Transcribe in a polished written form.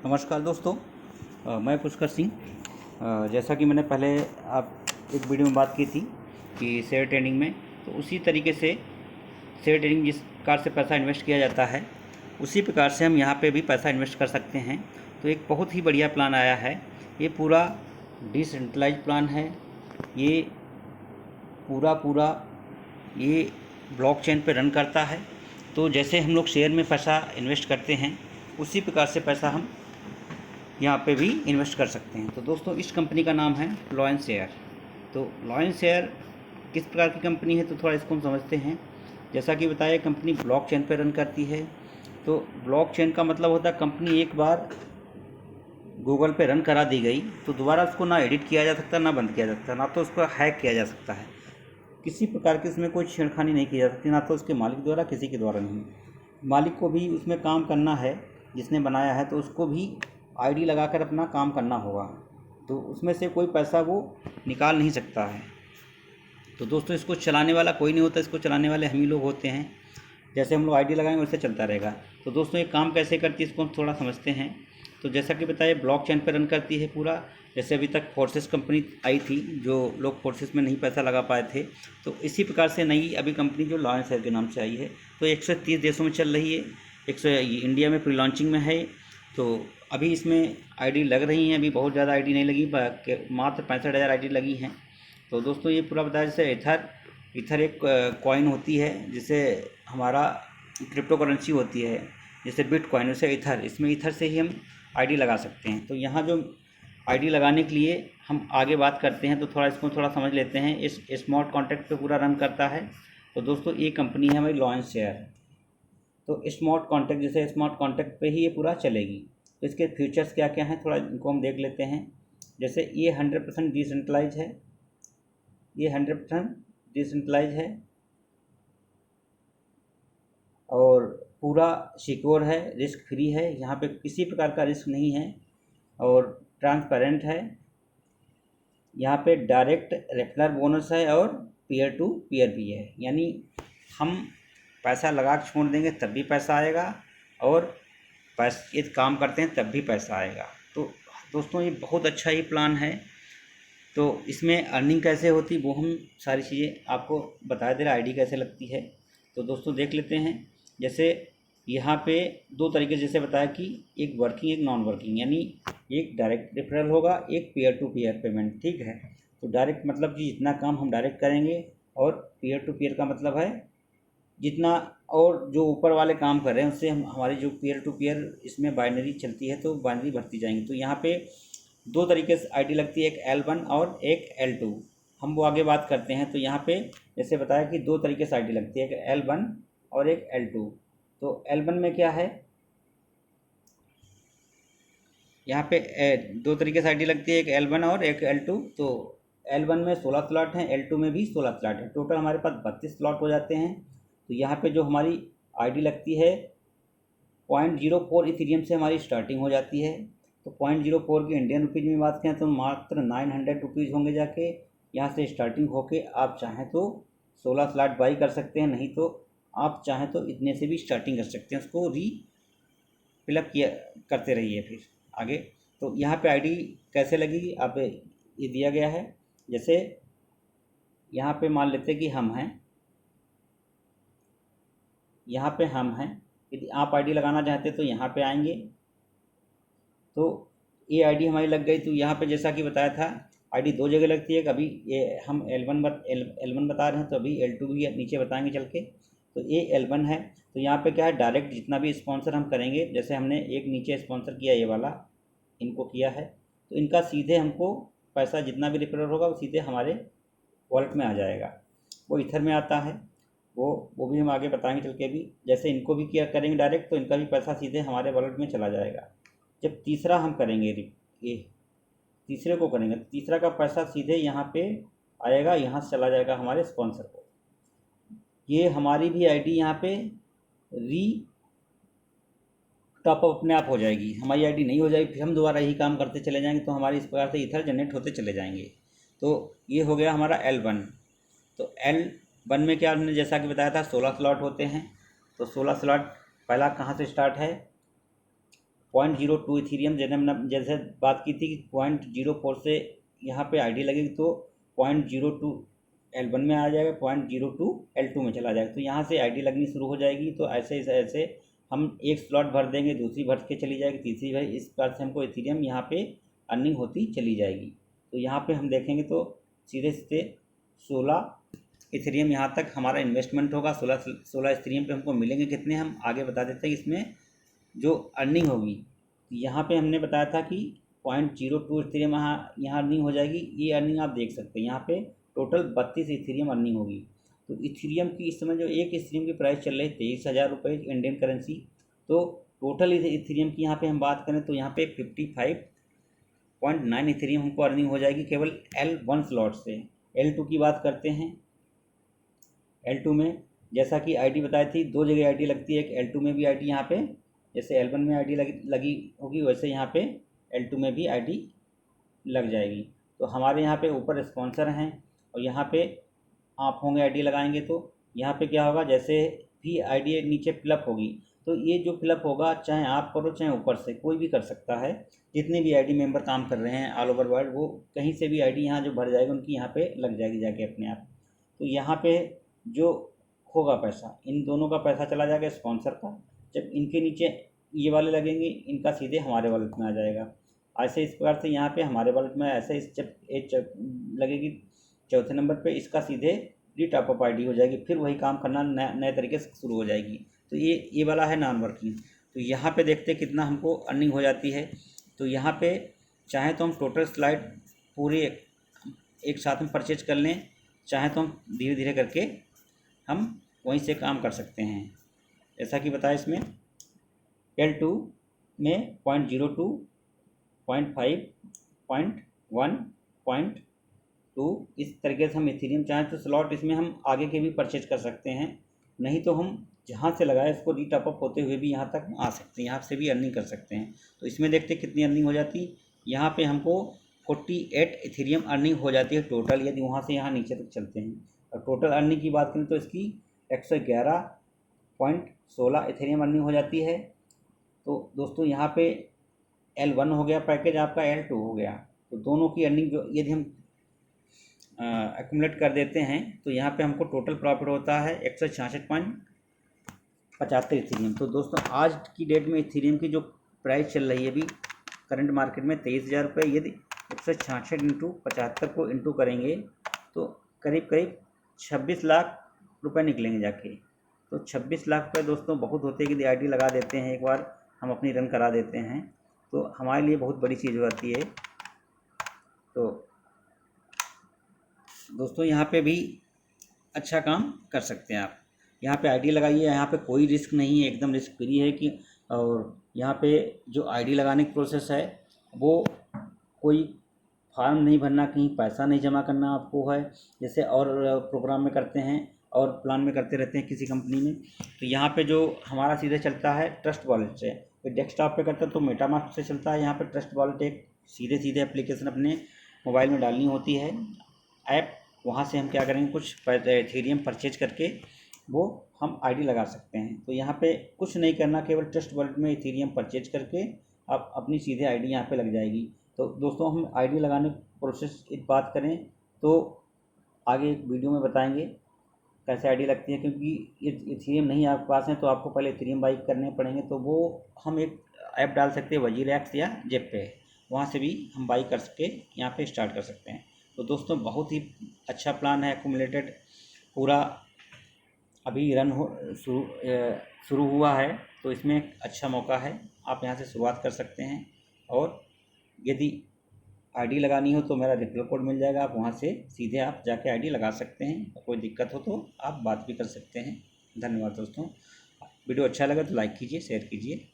नमस्कार दोस्तों। मैं पुष्कर सिंह। जैसा कि मैंने पहले आप एक वीडियो में बात की थी कि शेयर ट्रेडिंग में, तो उसी तरीके से शेयर ट्रेडिंग जिस प्रकार से पैसा इन्वेस्ट किया जाता है उसी प्रकार से हम यहाँ पे भी पैसा इन्वेस्ट कर सकते हैं। तो एक बहुत ही बढ़िया प्लान आया है। ये पूरा डिसेंट्रलाइज प्लान है। ये पूरा ये ब्लॉकचेन पे रन करता है। तो जैसे हम लोग शेयर में पैसा इन्वेस्ट करते हैं उसी प्रकार से पैसा हम यहाँ पे भी इन्वेस्ट कर सकते हैं। तो दोस्तों, इस कंपनी का नाम है लॉयन शेयर। तो लॉयन शेयर किस प्रकार की कंपनी है, तो थोड़ा इसको हम समझते हैं। जैसा कि बताया, कंपनी ब्लॉकचेन पर रन करती है। तो ब्लॉकचेन का मतलब होता है कंपनी एक बार गूगल पे रन करा दी गई तो दोबारा उसको ना एडिट किया जा सकता, ना बंद किया जा सकता, ना तो उसको हैक किया जा सकता है। किसी प्रकार की उसमें कोई छेड़खानी नहीं की जा सकती, ना तो उसके मालिक द्वारा, किसी के द्वारा नहीं। मालिक को भी उसमें काम करना है, जिसने बनाया है तो उसको भी आईडी लगाकर अपना काम करना होगा। तो उसमें से कोई पैसा वो निकाल नहीं सकता है। तो दोस्तों, इसको चलाने वाला कोई नहीं होता, इसको चलाने वाले हम ही लोग होते हैं। जैसे हम लोग आईडी लगाएंगे वैसे चलता रहेगा। तो दोस्तों, ये काम कैसे करती है इसको हम थोड़ा समझते हैं। तो जैसा कि बताया, ब्लॉकचेन पर रन करती है पूरा। जैसे अभी तक फोर्सेस कंपनी आई थी, जो लोग फोर्सेस में नहीं पैसा लगा पाए थे, तो इसी प्रकार से नई अभी कंपनी जो लॉयन शेयर के नाम से आई है, तो 130 देशों में चल रही है। 100 इंडिया में प्री लॉन्चिंग में है। तो अभी इसमें आईडी लग रही हैं। अभी बहुत ज़्यादा आईडी नहीं लगी, मात्र 65,000 आईडी लगी हैं। तो दोस्तों, ये पूरा बताया, जैसे इथर एक कॉइन होती है, जिसे हमारा क्रिप्टो करेंसी होती है, जैसे बिटकॉइन, वैसे इथर, इसमें इथर से ही हम आईडी लगा सकते हैं। तो यहाँ जो आईडी लगाने के लिए हम आगे बात करते हैं, तो थोड़ा इसको थोड़ा समझ लेते हैं। इस स्मार्ट कॉन्ट्रैक्ट पे पूरा रन करता है। तो दोस्तों, ये कंपनी है हमारी लॉयन शेयर। तो स्मार्ट कॉन्ट्रैक्ट, जैसे स्मार्ट कॉन्ट्रैक्ट पे ही ये पूरा चलेगी। तो इसके फीचर्स क्या क्या हैं, थोड़ा इनको हम देख लेते हैं। जैसे ये 100% डिसेंट्रलाइज है। ये 100% डिसेंट्रलाइज है और पूरा सिक्योर है, रिस्क फ्री है। यहाँ पे किसी प्रकार का रिस्क नहीं है और ट्रांसपेरेंट है। यहाँ पे डायरेक्ट रेफरल बोनस है और पीयर टू पीयर भी है। यानी हम पैसा लगा के छोड़ देंगे तब भी पैसा आएगा, और ये काम करते हैं तब भी पैसा आएगा। तो दोस्तों, ये बहुत अच्छा ही प्लान है। तो इसमें अर्निंग कैसे होती वो हम सारी चीज़ें आपको बता दे रहे, आईडी कैसे लगती है। तो दोस्तों, देख लेते हैं। जैसे यहाँ पे दो तरीके जैसे बताया कि एक वर्किंग, एक नॉन वर्किंग। यानी एक डायरेक्ट रेफरल होगा, एक पीयर टू पीयर पेमेंट। ठीक है। तो डायरेक्ट मतलब कि जितना काम हम डायरेक्ट करेंगे, और पीयर टू पीयर का मतलब है जितना और जो ऊपर वाले काम कर रहे हैं उससे हम हमारी जो पीयर टू पीयर इसमें बाइनरी चलती है तो बाइनरी भरती जाएंगी। तो यहाँ पे दो तरीके से आईडी लगती है, एक L1 और एक L2। हम वो आगे बात करते हैं। तो यहाँ पे जैसे बताया कि दो तरीके से आईडी लगती है, एक L1 और एक L2। तो L1 में क्या है, यहाँ पे दो तरीके से आईडी लगती है, एक L1 और एक L2। तो L1 में 16 स्लॉट हैं, L2 में भी 16 स्लॉट हैं। टोटल हमारे पास 32 स्लॉट हो जाते हैं। तो यहाँ पे जो हमारी आईडी लगती है 0.04 इथेरियम से हमारी स्टार्टिंग हो जाती है। तो 0.04 की इंडियन रुपीज़ में बात करें तो मात्र 900 रुपीज़ होंगे जाके। यहाँ से स्टार्टिंग होके आप चाहें तो 16 स्लॉट बाई कर सकते हैं, नहीं तो आप चाहें तो इतने से भी स्टार्टिंग कर सकते हैं। उसको फिलअप किया करते रहिए फिर आगे। तो यहाँ पे आईडी कैसे लगेगी, आप ये दिया गया है। जैसे यहाँ पे मान लेते कि हम हैं, यहाँ पे हम हैं। यदि आप आईडी लगाना चाहते हैं तो यहाँ पे आएंगे। तो ये आईडी हमारी लग गई। तो यहाँ पे जैसा कि बताया था, आईडी दो जगह लगती है। कभी ये हम L1 बता रहे हैं, तो अभी L2 भी नीचे बताएंगे चल के। तो ये L1 है। तो यहाँ पे क्या है, डायरेक्ट जितना भी स्पॉन्सर हम करेंगे, जैसे हमने एक नीचे स्पॉन्सर किया, ये वाला इनको किया है, तो इनका सीधे हमको पैसा जितना भी रेफरल होगा वो सीधे हमारे वॉलेट में आ जाएगा। वो इथर में आता है, वो भी हम आगे बताएंगे चल के भी। जैसे इनको भी किया करेंगे डायरेक्ट, तो इनका भी पैसा सीधे हमारे वॉलेट में चला जाएगा। जब तीसरा हम करेंगे, ये तीसरे को करेंगे, तीसरा का पैसा सीधे यहाँ पे आएगा, यहाँ से चला जाएगा हमारे स्पॉन्सर को। ये हमारी भी आईडी यहाँ पे टॉपअप अपने आप हो जाएगी। हमारी आईडी नहीं हो जाएगी, फिर हम दोबारा यही काम करते चले जाएंगे। तो हमारे इस प्रकार से इथर जनरेट होते चले जाएंगे। तो ये हो गया हमारा L1। तो L1 में क्या हमने जैसा कि बताया था 16 स्लॉट होते हैं। तो 16 स्लॉट पहला कहाँ से स्टार्ट है, 0.02 इथेरियम जैसे बात की थी कि 0.04 से यहाँ पे आईडी लगेगी तो 0.02 L1 में आ जाएगा, 0.02 L2 में चला जाएगा। तो यहाँ से आईडी लगनी शुरू हो जाएगी। तो ऐसे ऐसे हम एक स्लॉट भर देंगे, दूसरी भर के चली जाएगी, तीसरी भर, इस प्रकार से हमको इथेरियम यहाँ पे अर्निंग होती चली जाएगी। तो यहाँ पे हम देखेंगे तो सीधे सीधे 16 इथेरियम यहाँ तक हमारा इन्वेस्टमेंट होगा। 16 इथेरियम पे हमको मिलेंगे कितने, हम आगे बता देते हैं। इसमें जो अर्निंग होगी यहाँ पे हमने बताया था कि 0.02 इथेरियम यहाँ अर्निंग हो जाएगी। ये अर्निंग आप देख सकते हैं, यहाँ पे टोटल 32 इथेरियम अर्निंग होगी। तो इथेरियम की इस समय जो एक इथेरियम की प्राइस चल रही है 23,000 रुपये इंडियन करेंसी। तो टोटल इथेरियम की यहाँ पे हम बात करें तो यहाँ पे 55.9 इथेरियम हमको अर्निंग हो जाएगी केवल L1 स्लॉट से। L2 की बात करते हैं। L2 में जैसा कि आईडी बताई थी, दो जगह आईडी लगती है। एक L2 में भी आईडी यहाँ पे जैसे L1 में आईडी लगी होगी, वैसे यहाँ पे L2 में भी आईडी लग जाएगी। तो हमारे यहाँ पे ऊपर स्पॉन्सर हैं और यहाँ पे आप होंगे आईडी लगाएंगे तो यहाँ पे क्या होगा, जैसे भी आईडी नीचे फिलअप होगी तो ये जो फिलअप होगा चाहे आप करो चाहे ऊपर से कोई भी कर सकता है। जितने भी आईडी मेंबर काम कर रहे हैं ऑल ओवर वर्ल्ड, वो कहीं से भी आईडी यहाँ जो भर जाएगी उनकी यहाँ पे लग जाएगी जाके अपने आप। तो यहाँ पे जो होगा पैसा, इन दोनों का पैसा चला जाएगा स्पॉन्सर का। जब इनके नीचे ये वाले लगेंगे, इनका सीधे हमारे वॉलेट में आ जाएगा। ऐसे इस प्रकार से यहाँ पे हमारे वॉलेट में ऐसे लगेगी चौथे नंबर पे, इसका सीधे टॉपअप आईडी हो जाएगी। फिर वही काम करना नए तरीके से शुरू हो जाएगी। तो ये वाला है नॉन वर्किंग। तो यहाँ पे देखते कितना हमको अर्निंग हो जाती है। तो यहाँ पे चाहे तो हम टोटल स्लाइड पूरे एक साथ में परचेज कर लें, चाहे तो हम धीरे धीरे करके हम वहीं से काम कर सकते हैं। जैसा कि बताया इसमें L2 में 0.02, 0.5, 0.1, 0.2 इस तरीके से हम इथेरियम चाहें तो स्लॉट इसमें हम आगे के भी परचेज कर सकते हैं। नहीं तो हम जहाँ से लगाए उसको टॉपअप होते हुए भी यहाँ तक आ सकते हैं, यहाँ से भी अर्निंग कर सकते हैं। तो इसमें देखते कितनी अर्निंग हो जाती। यहाँ पे हमको 48 इथेरियम अर्निंग हो जाती है टोटल, यदि वहाँ से यहाँ नीचे तक चलते हैं। और टोटल अर्निंग की बात करें तो इसकी 111.16 इथेरियम अर्निंग हो जाती है। तो दोस्तों यहाँ पे L1 हो गया पैकेज आपका, L2 हो गया। तो दोनों की अर्निंग जो यदि हम एक्यूमुलेट कर देते हैं तो यहाँ पे हमको टोटल प्रॉफिट होता है 166.75 इथेरियम। तो दोस्तों आज की डेट में इथेरियम की जो प्राइस चल रही है अभी करंट मार्केट में 23,000 रुपये। यदि 166 इंटू 75 को इंटू करेंगे तो करीब 26 लाख रुपए निकलेंगे जाके। तो 26 लाख रुपये दोस्तों बहुत होते हैं कि आईडी लगा देते हैं, एक बार हम अपनी रन करा देते हैं तो हमारे लिए बहुत बड़ी चीज़ हो जाती है। तो दोस्तों यहाँ पे भी अच्छा काम कर सकते हैं आप। यहाँ पे आईडी लगाइए, यहाँ पे कोई रिस्क नहीं है, एकदम रिस्क फ्री है कि। और यहाँ पे जो आईडी लगाने की प्रोसेस है वो कोई फार्म नहीं भरना, कहीं पैसा नहीं जमा करना आपको है, जैसे और प्रोग्राम में करते हैं और प्लान में करते रहते हैं किसी कंपनी में। तो यहाँ पे जो हमारा सीधे चलता है ट्रस्ट वॉलेट से। डेस्कटॉप पे करते हैं तो मेटामास्क से चलता है। यहाँ पे ट्रस्ट वॉलेट एक सीधे एप्लीकेशन अपने मोबाइल में डालनी होती है ऐप, वहाँ से हम क्या करेंगे कुछ इथेरियम परचेज करके वो हम आईडी लगा सकते हैं। तो यहाँ पे कुछ नहीं करना, केवल ट्रस्ट वॉलेट में इथेरियम परचेज करके आप अपनी सीधे आईडी यहाँ पे लग जाएगी। तो दोस्तों हम आईडी लगाने प्रोसेस की बात करें तो आगे एक वीडियो में बताएंगे कैसे आईडी लगती है, क्योंकि इथेरियम नहीं आपके पास है तो आपको पहले इथेरियम बाई करने पड़ेंगे। तो वो हम एक ऐप डाल सकते हैं वजीरैक्स या जेप पे, वहाँ से भी हम बाई कर सके यहाँ पे स्टार्ट कर सकते हैं। तो दोस्तों बहुत ही अच्छा प्लान है एक्यूमुलेटेड, पूरा अभी रन हो शुरू हुआ है। तो इसमें एक अच्छा मौका है, आप यहाँ से शुरुआत कर सकते हैं। और यदि आईडी लगानी हो तो मेरा रेफरल कोड मिल जाएगा, आप वहाँ से सीधे आप जाके आईडी लगा सकते हैं। कोई दिक्कत हो तो आप बात भी कर सकते हैं। धन्यवाद दोस्तों। वीडियो अच्छा लगा तो लाइक कीजिए, शेयर कीजिए।